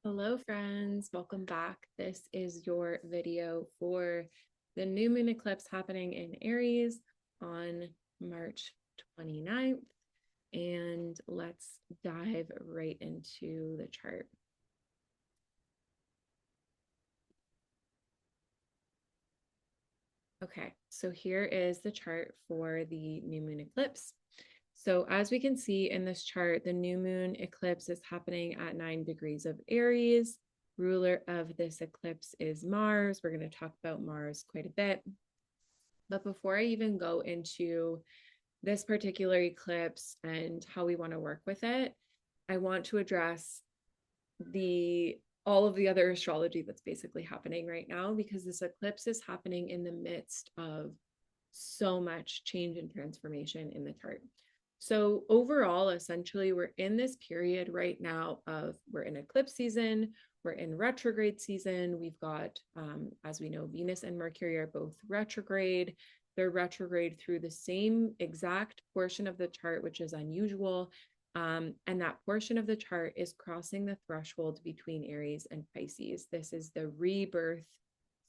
Hello, friends. Welcome back. This is your video for the new moon eclipse happening in Aries on March 29th. And let's dive right into the chart. Okay, so here is the chart for the new moon eclipse. So as we can see in this chart, the new moon eclipse is happening at 9 degrees of Aries. Ruler of this eclipse is Mars. We're going to talk about Mars quite a bit. But before I even go into this particular eclipse and how we want to work with it, I want to address the all of the other astrology that's basically happening right now, because this eclipse is happening in the midst of so much change and transformation in the chart. So overall, essentially, we're in this period right now of we're in eclipse season, we're in retrograde season. We've got, as we know, Venus and Mercury are both retrograde. They're retrograde through the same exact portion of the chart, which is unusual. And that portion of the chart is crossing the threshold between Aries and Pisces. This is the rebirth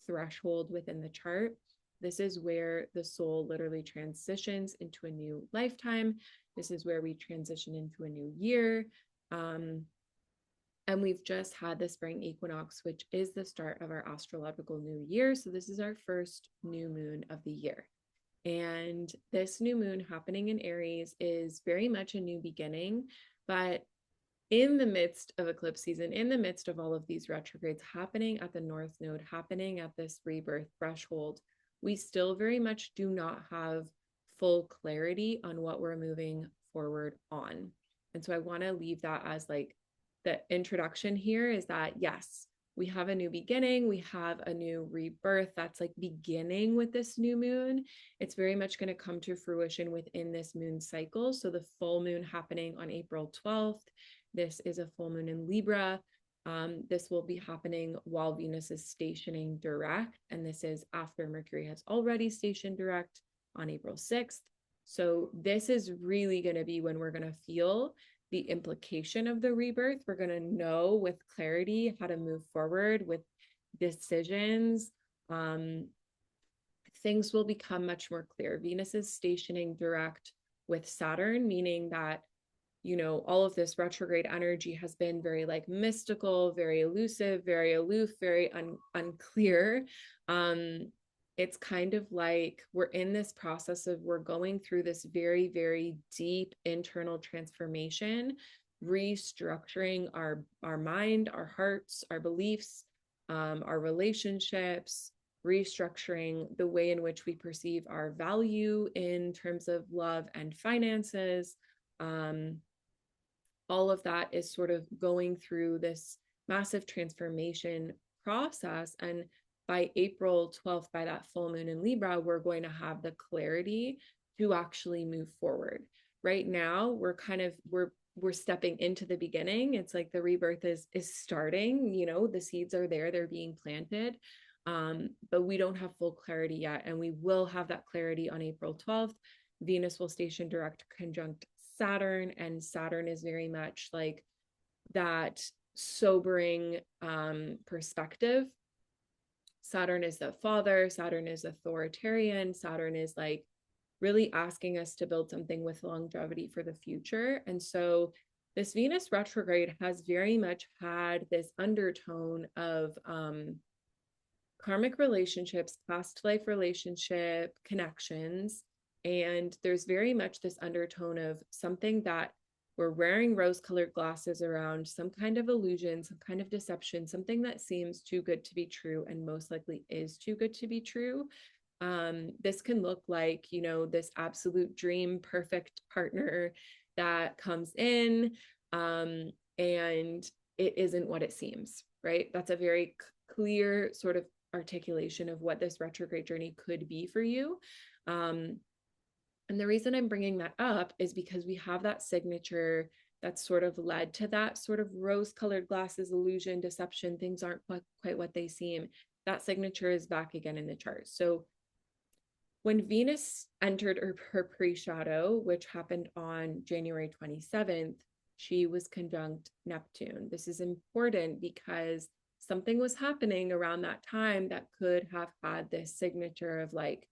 threshold within the chart. This is where the soul literally transitions into a new lifetime. This is where we transition into a new year. And we've just had the spring equinox, which is the start of our astrological new year. So this is our first new moon of the year. And this new moon happening in Aries is very much a new beginning, but in the midst of eclipse season, in the midst of all of these retrogrades happening at the North Node, happening at this rebirth threshold, we still very much do not have full clarity on what we're moving forward on. And so I want to leave that as like the introduction here is that, yes, we have a new beginning, we have a new rebirth that's like beginning with this new moon. It's very much going to come to fruition within this moon cycle. So the full moon happening on April 12th. This is a full moon in Libra. This will be happening while Venus is stationing direct, and this is after Mercury has already stationed direct on April 6th. So this is really going to be when we're going to feel the implication of the rebirth. We're going to know with clarity how to move forward with decisions. Things will become much more clear. Venus is stationing direct with Saturn, meaning that all of this retrograde energy has been very like mystical, very elusive, very aloof, very unclear. It's kind of like we're in this process of we're going through this very, very deep internal transformation, restructuring our mind, our hearts, our beliefs, our relationships, restructuring the way in which we perceive our value in terms of love and finances. All of that is sort of going through this massive transformation process. And by April 12th, by that full moon in Libra, we're going to have the clarity to actually move forward. Right now, we're stepping into the beginning. It's like the rebirth is starting, the seeds are there, they're being planted. But we don't have full clarity yet. And we will have that clarity on April 12th. Venus will station direct conjunct Saturn, and Saturn is very much like that sobering perspective. Saturn is the father, Saturn is authoritarian, Saturn is like really asking us to build something with longevity for the future. And so this Venus retrograde has very much had this undertone of karmic relationships, past life relationship connections. And there's very much this undertone of something that we're wearing rose-colored glasses around, some kind of illusion, some kind of deception, something that seems too good to be true and most likely is too good to be true. This can look like, this absolute dream, perfect partner that comes in, and it isn't what it seems, right? That's a very clear sort of articulation of what this retrograde journey could be for you. And the reason I'm bringing that up is because we have that signature that's sort of led to that sort of rose-colored glasses, illusion, deception, things aren't quite what they seem. That signature is back again in the chart. So when Venus entered her pre-shadow, which happened on January 27th, she was conjunct Neptune. This is important because something was happening around that time that could have had this signature of like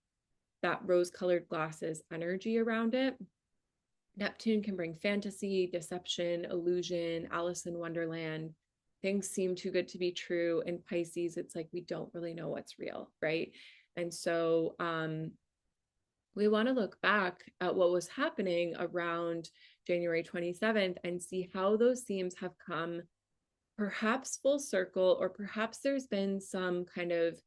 that rose-colored glasses energy around it. Neptune can bring fantasy, deception, illusion, Alice in Wonderland. Things seem too good to be true. In Pisces, it's like we don't really know what's real, right? And so we want to look back at what was happening around January 27th and see how those themes have come perhaps full circle, or perhaps there's been some kind of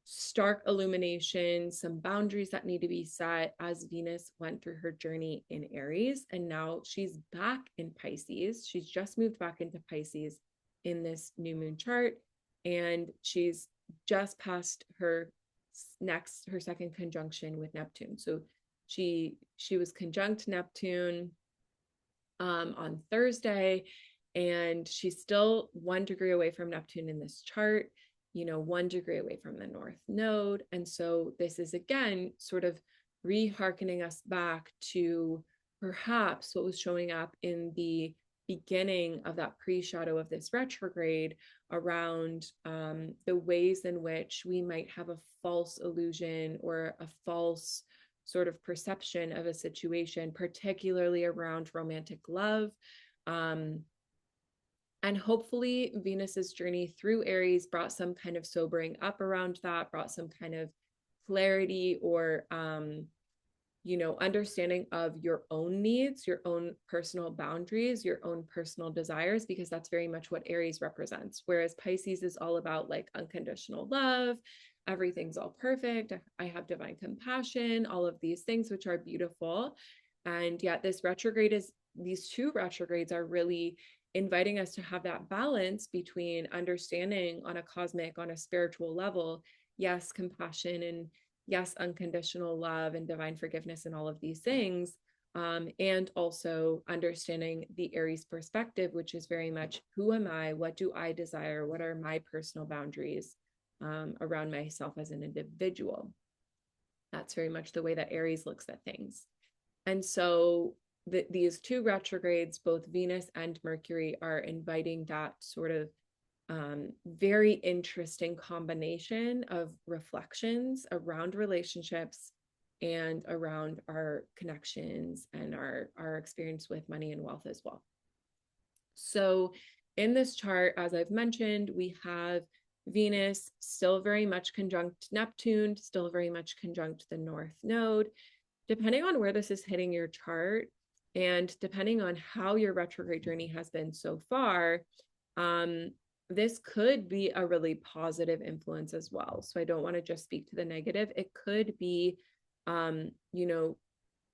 stark illumination, some boundaries that need to be set as Venus went through her journey in Aries. And now she's back in Pisces. She's just moved back into Pisces in this new moon chart. And she's just past her second conjunction with Neptune. So she was conjunct Neptune on Thursday, and she's still 1 degree away from Neptune in this chart, 1 degree away from the North Node. And so this is again sort of re-hearkening us back to perhaps what was showing up in the beginning of that pre-shadow of this retrograde around the ways in which we might have a false illusion or a false sort of perception of a situation, particularly around romantic love. And hopefully Venus's journey through Aries brought some kind of sobering up around that, brought some kind of clarity or, understanding of your own needs, your own personal boundaries, your own personal desires, because that's very much what Aries represents. Whereas Pisces is all about like unconditional love. Everything's all perfect. I have divine compassion, all of these things, which are beautiful. And yet these two retrogrades are really inviting us to have that balance between understanding on a cosmic, on a spiritual level, yes, compassion, and yes, unconditional love and divine forgiveness and all of these things. And also understanding the Aries perspective, which is very much, who am I? What do I desire? What are my personal boundaries around myself as an individual? That's very much the way that Aries looks at things. And so these two retrogrades, both Venus and Mercury, are inviting that sort of very interesting combination of reflections around relationships and around our connections and our experience with money and wealth as well. So in this chart, as I've mentioned, we have Venus still very much conjunct Neptune, still very much conjunct the North Node. Depending on where this is hitting your chart, and depending on how your retrograde journey has been so far, this could be a really positive influence as well. So I don't want to just speak to the negative. It could be, you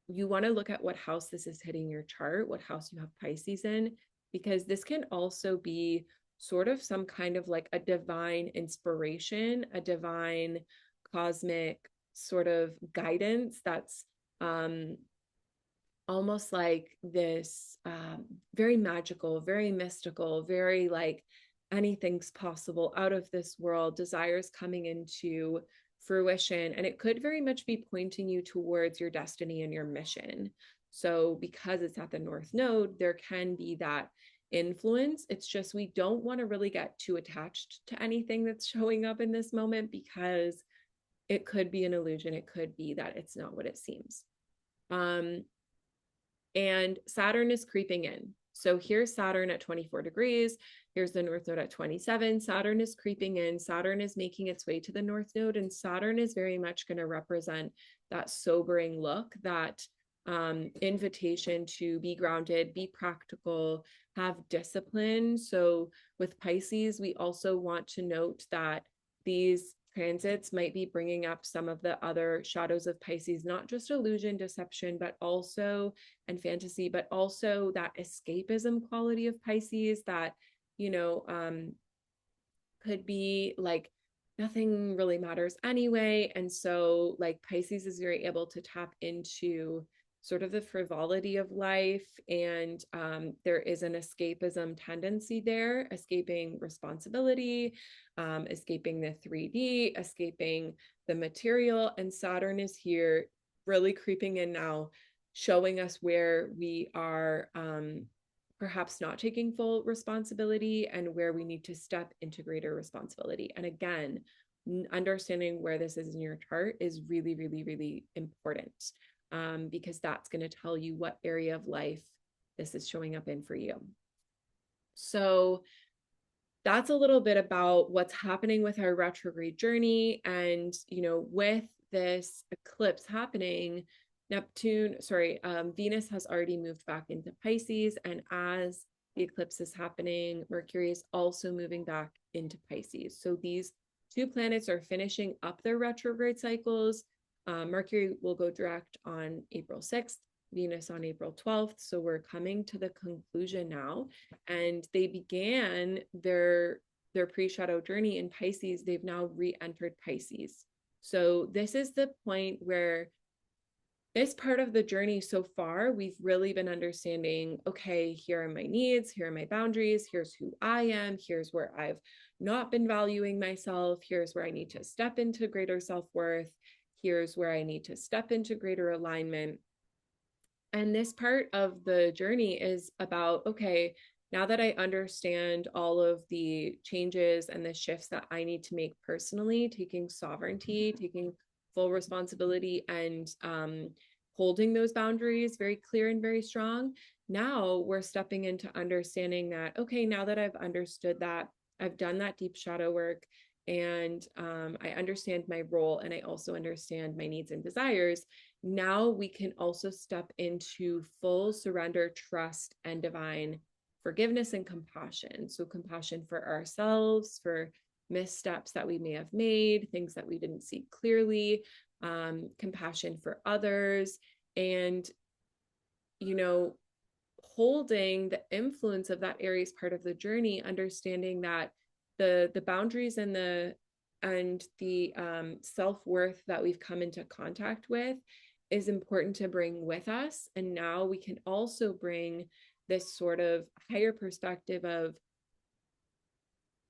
want to look at what house this is hitting your chart, what house you have Pisces in, because this can also be sort of some kind of like a divine inspiration, a divine cosmic sort of guidance that's almost like this very magical, very mystical, very like anything's possible, out of this world, desires coming into fruition. And it could very much be pointing you towards your destiny and your mission. So because it's at the North Node, there can be that influence. It's just we don't want to really get too attached to anything that's showing up in this moment, because it could be an illusion. It could be that it's not what it seems. And Saturn is creeping in. So here's Saturn at 24 degrees. Here's the North Node at 27. Saturn is creeping in. Saturn is making its way to the North Node, and Saturn is very much going to represent that sobering look, that invitation to be grounded, be practical, have discipline. So with Pisces, we also want to note that these transits might be bringing up some of the other shadows of Pisces, not just illusion, deception, but also, and fantasy, but also that escapism quality of Pisces that, could be like nothing really matters anyway. And so like Pisces is very able to tap into sort of the frivolity of life, and there is an escapism tendency there, escaping responsibility, escaping the 3D, escaping the material. And Saturn is here really creeping in now, showing us where we are perhaps not taking full responsibility and where we need to step into greater responsibility. And again, understanding where this is in your chart is really, really, really important, because that's going to tell you what area of life this is showing up in for you. So that's a little bit about what's happening with our retrograde journey. And, with this eclipse happening, Venus has already moved back into Pisces. And as the eclipse is happening, Mercury is also moving back into Pisces. So these two planets are finishing up their retrograde cycles. Mercury will go direct on April 6th, Venus on April 12th. So we're coming to the conclusion now. And they began their pre-shadow journey in Pisces. They've now re-entered Pisces. So this is the point where this part of the journey so far, we've really been understanding, okay, here are my needs, here are my boundaries, here's who I am, here's where I've not been valuing myself, here's where I need to step into greater self-worth, here's where I need to step into greater alignment. And this part of the journey is about, okay, now that I understand all of the changes and the shifts that I need to make personally, taking sovereignty, taking full responsibility, and holding those boundaries very clear and very strong. Now we're stepping into understanding that, okay, now that I've understood that, I've done that deep shadow work, and I understand my role, and I also understand my needs and desires. Now we can also step into full surrender, trust, and divine forgiveness and compassion. So compassion for ourselves, for missteps that we may have made, things that we didn't see clearly, compassion for others, and, holding the influence of that Aries part of the journey, understanding that the boundaries and the self-worth that we've come into contact with is important to bring with us. And now we can also bring this sort of higher perspective of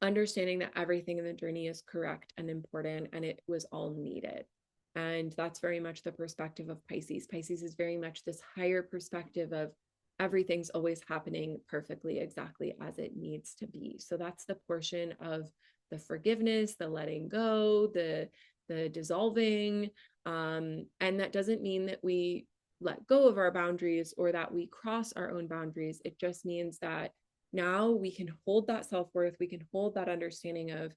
understanding that everything in the journey is correct and important, and it was all needed. And that's very much the perspective of Pisces. Pisces is very much this higher perspective of everything's always happening perfectly, exactly as it needs to be. So that's the portion of the forgiveness, the letting go, the dissolving. And that doesn't mean that we let go of our boundaries or that we cross our own boundaries. It just means that now we can hold that self-worth, we can hold that understanding of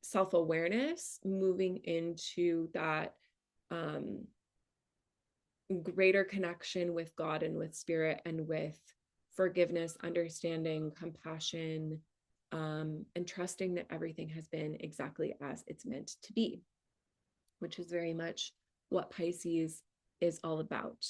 self-awareness, moving into that greater connection with God and with spirit and with forgiveness, understanding, compassion, and trusting that everything has been exactly as it's meant to be, which is very much what Pisces is all about.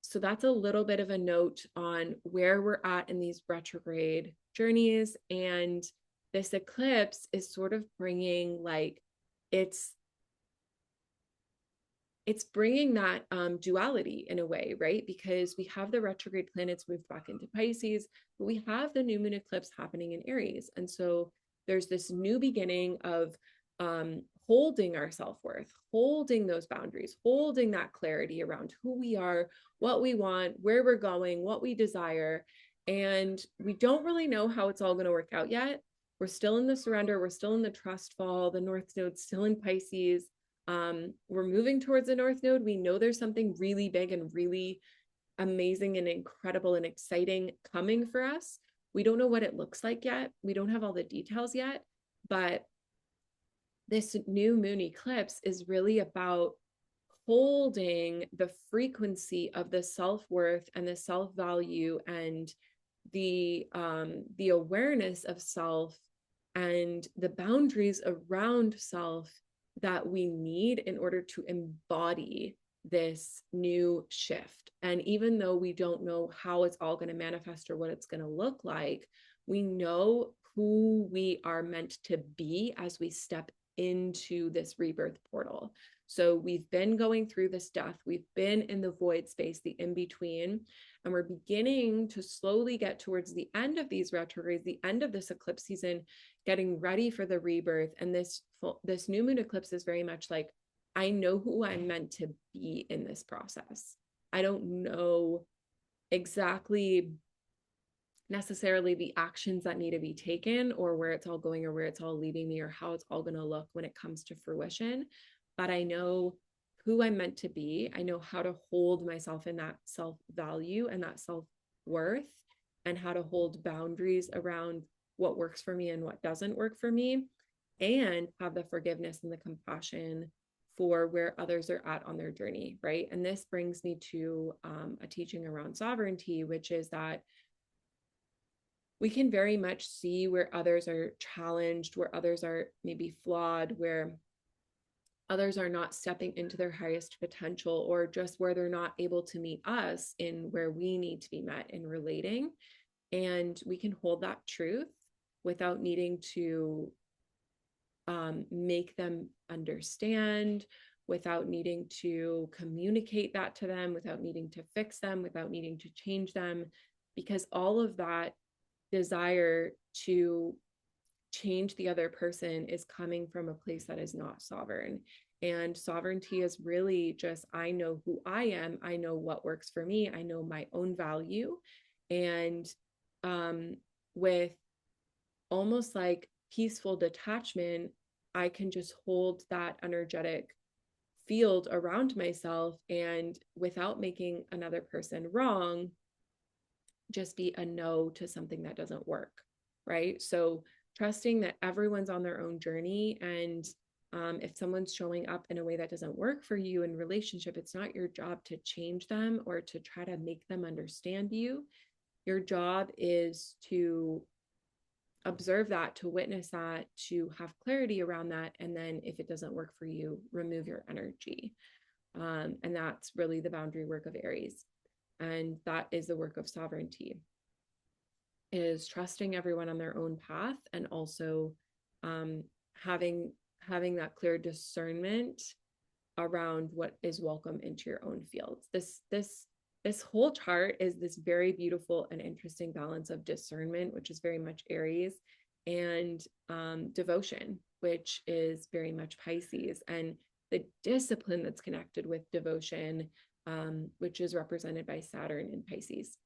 So that's a little bit of a note on where we're at in these retrograde journeys. And this eclipse is sort of bringing it's bringing that duality in a way, right? Because we have the retrograde planets moved back into Pisces, but we have the new moon eclipse happening in Aries. And so there's this new beginning of holding our self-worth, holding those boundaries, holding that clarity around who we are, what we want, where we're going, what we desire. And we don't really know how it's all going to work out yet. We're still in the surrender. We're still in the trust fall. The North Node's still in Pisces. We're moving towards the North Node. We know there's something really big and really amazing and incredible and exciting coming for us. We don't know what it looks like yet. We don't have all the details yet, but this new moon eclipse is really about holding the frequency of the self-worth and the self-value and the awareness of self and the boundaries around self that we need in order to embody this new shift. And even though we don't know how it's all going to manifest or what it's going to look like, we know who we are meant to be as we step into this rebirth portal. So we've been going through this death, we've been in the void space, the in-between, and we're beginning to slowly get towards the end of these retrogrades, the end of this eclipse season, getting ready for the rebirth. And this new moon eclipse is very much like, I know who I'm meant to be in this process. I don't know exactly necessarily the actions that need to be taken or where it's all going or where it's all leading me or how it's all going to look when it comes to fruition. But I know who I'm meant to be. I know how to hold myself in that self-value and that self-worth, and how to hold boundaries around what works for me and what doesn't work for me, and have the forgiveness and the compassion for where others are at on their journey, right? And this brings me to a teaching around sovereignty, which is that we can very much see where others are challenged, where others are maybe flawed, where others are not stepping into their highest potential, or just where they're not able to meet us in where we need to be met in relating. And we can hold that truth without needing to make them understand, without needing to communicate that to them, without needing to fix them, without needing to change them, because all of that desire to change the other person is coming from a place that is not sovereign. And sovereignty is really just, I know who I am, I know what works for me, I know my own value. And with almost like peaceful detachment, I can just hold that energetic field around myself, and without making another person wrong, just be a no to something that doesn't work, right? So trusting that everyone's on their own journey, and if someone's showing up in a way that doesn't work for you in relationship, it's not your job to change them or to try to make them understand you. Your job is to observe that, to witness that, to have clarity around that. And then if it doesn't work for you, remove your energy. And that's really the boundary work of Aries. And that is the work of sovereignty, is trusting everyone on their own path, and also having that clear discernment around what is welcome into your own fields. This whole chart is this very beautiful and interesting balance of discernment, which is very much Aries, and devotion, which is very much Pisces, and the discipline that's connected with devotion, which is represented by Saturn in Pisces.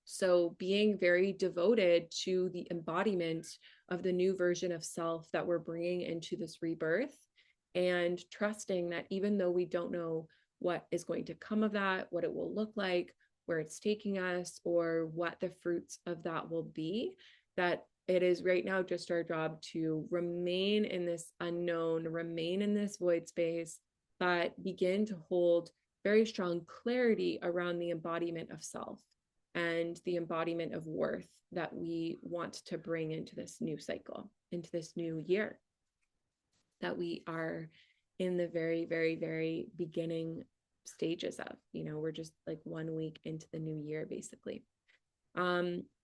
So being very devoted to the embodiment of the new version of self that we're bringing into this rebirth, and trusting that even though we don't know what is going to come of that, what it will look like, where it's taking us, or what the fruits of that will be, that it is right now just our job to remain in this unknown, remain in this void space, but begin to hold very strong clarity around the embodiment of self and the embodiment of worth that we want to bring into this new cycle, into this new year that we are in the very, very, very beginning stages of. We're just like 1 week into the new year, basically.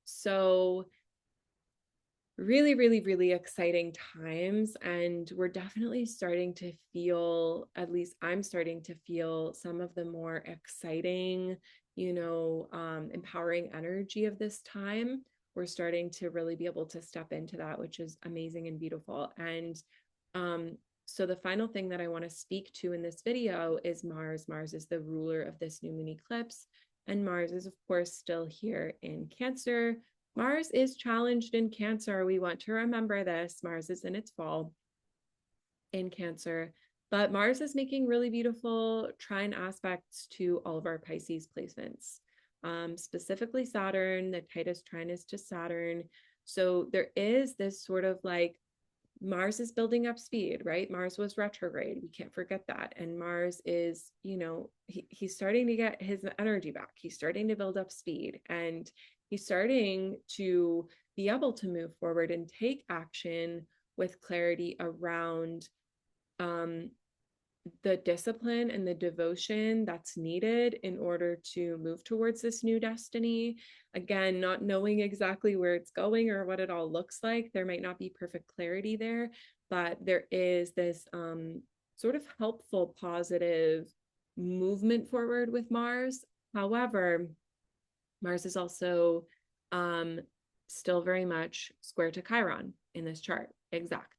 So really, really, really exciting times. And we're definitely starting to feel, at least I'm starting to feel, some of the more exciting, empowering energy of this time. We're starting to really be able to step into that, which is amazing and beautiful. And so the final thing that I want to speak to in this video is Mars. Mars is the ruler of this new moon eclipse. And Mars is, of course, still here in Cancer. Mars is challenged in Cancer. We want to remember this. Mars is in its fall in Cancer. But Mars is making really beautiful trine aspects to all of our Pisces placements, specifically Saturn. The tightest trine is to Saturn. So there is this sort of like, Mars is building up speed, right? Mars was retrograde. We can't forget that. And Mars is, he's starting to get his energy back. He's starting to build up speed, and he's starting to be able to move forward and take action with clarity around the discipline and the devotion that's needed in order to move towards this new destiny. Again, not knowing exactly where it's going or what it all looks like. There might not be perfect clarity there, but there is this sort of helpful, positive movement forward with Mars. However, Mars is also still very much square to Chiron in this chart, exact.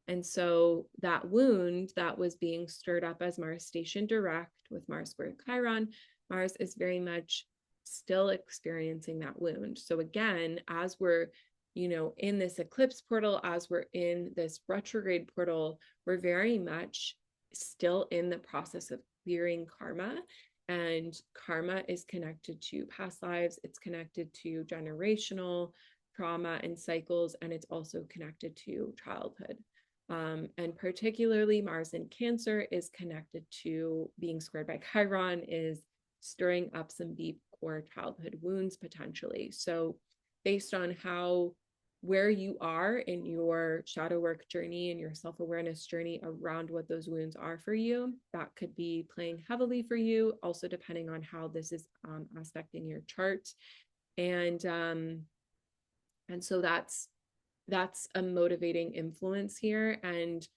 And so that wound that was being stirred up as Mars stationed direct with Mars square Chiron, Mars is very much still experiencing that wound. So again, as we're, in this eclipse portal, as we're in this retrograde portal, we're very much still in the process of clearing karma. And karma is connected to past lives. It's connected to generational trauma and cycles, and it's also connected to childhood. And particularly Mars in Cancer is connected to being squared by Chiron, is stirring up some deep core childhood wounds potentially. So based on where you are in your shadow work journey and your self-awareness journey around what those wounds are for you, that could be playing heavily for you, also depending on how this is aspecting your chart. And so that's a motivating influence here. And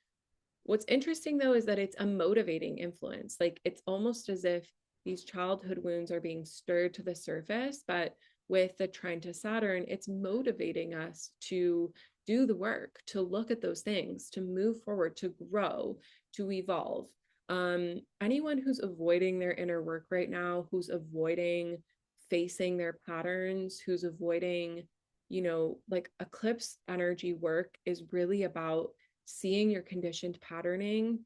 what's interesting though is that it's a motivating influence. Like, it's almost as if these childhood wounds are being stirred to the surface, but with the trine to Saturn, it's motivating us to do the work, to look at those things, to move forward, to grow, to evolve. Anyone who's avoiding their inner work right now, who's avoiding facing their patterns, who's avoiding, like, eclipse energy work is really about seeing your conditioned patterning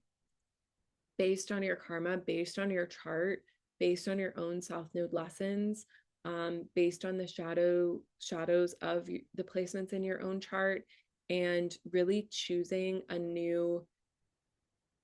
based on your karma, based on your chart, based on your own south node lessons, based on the shadows of the placements in your own chart, and really choosing a new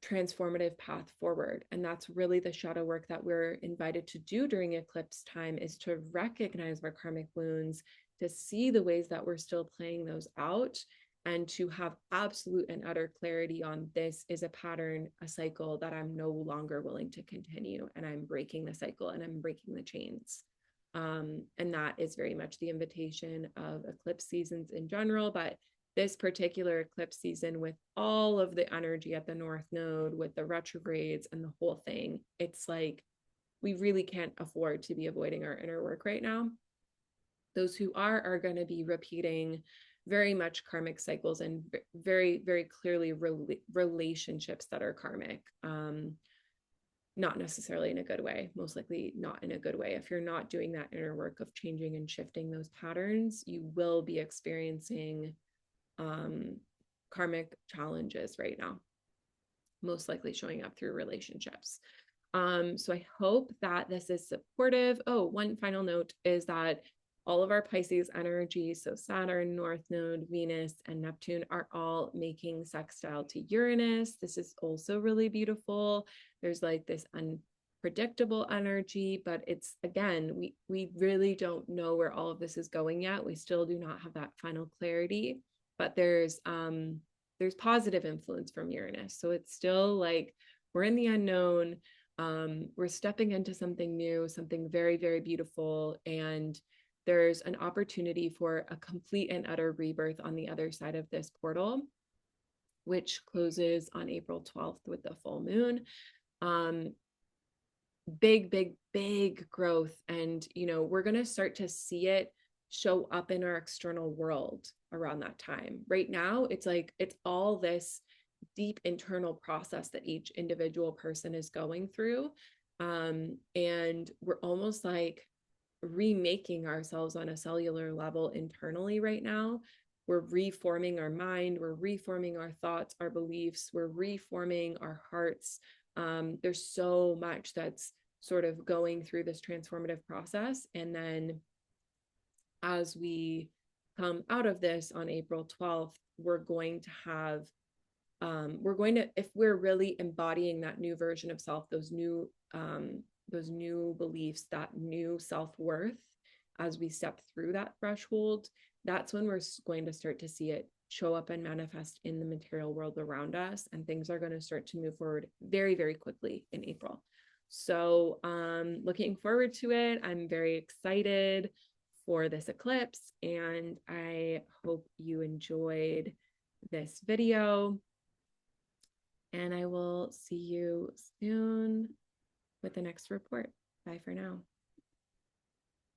transformative path forward. And that's really the shadow work that we're invited to do during eclipse time, is to recognize our karmic wounds, to see the ways that we're still playing those out, and to have absolute and utter clarity on, this is a pattern, a cycle that I'm no longer willing to continue, and I'm breaking the cycle and I'm breaking the chains. And that is very much the invitation of eclipse seasons in general, but this particular eclipse season, with all of the energy at the North Node, with the retrogrades and the whole thing, it's like we really can't afford to be avoiding our inner work right now. Those who are going to be repeating very much karmic cycles, and very, very clearly relationships that are karmic. Not necessarily in a good way, most likely not in a good way. If you're not doing that inner work of changing and shifting those patterns, you will be experiencing karmic challenges right now, most likely showing up through relationships. So I hope that this is supportive. Oh, one final note is that all of our Pisces energy, so Saturn, North Node, Venus, and Neptune, are all making sextile to Uranus. This is also really beautiful. There's like this unpredictable energy, but it's, again, we really don't know where all of this is going yet. We still do not have that final clarity, but there's positive influence from Uranus. So it's still like we're in the unknown. We're stepping into something new, something very, very beautiful, and there's an opportunity for a complete and utter rebirth on the other side of this portal, which closes on April 12th with the full moon. Big growth. And, we're going to start to see it show up in our external world around that time. Right now, it's all this deep internal process that each individual person is going through. And we're almost like remaking ourselves on a cellular level internally right now. We're reforming our mind, we're reforming our thoughts, our beliefs, we're reforming our hearts. There's so much that's sort of going through this transformative process. And then as we come out of this on April 12th, we're going to, if we're really embodying that new version of self, those new beliefs, that new self-worth, as we step through that threshold, that's when we're going to start to see it show up and manifest in the material world around us. And things are going to start to move forward very, very quickly in April. So looking forward to it. I'm very excited for this eclipse, and I hope you enjoyed this video. And I will see you soon with the next report. Bye for now.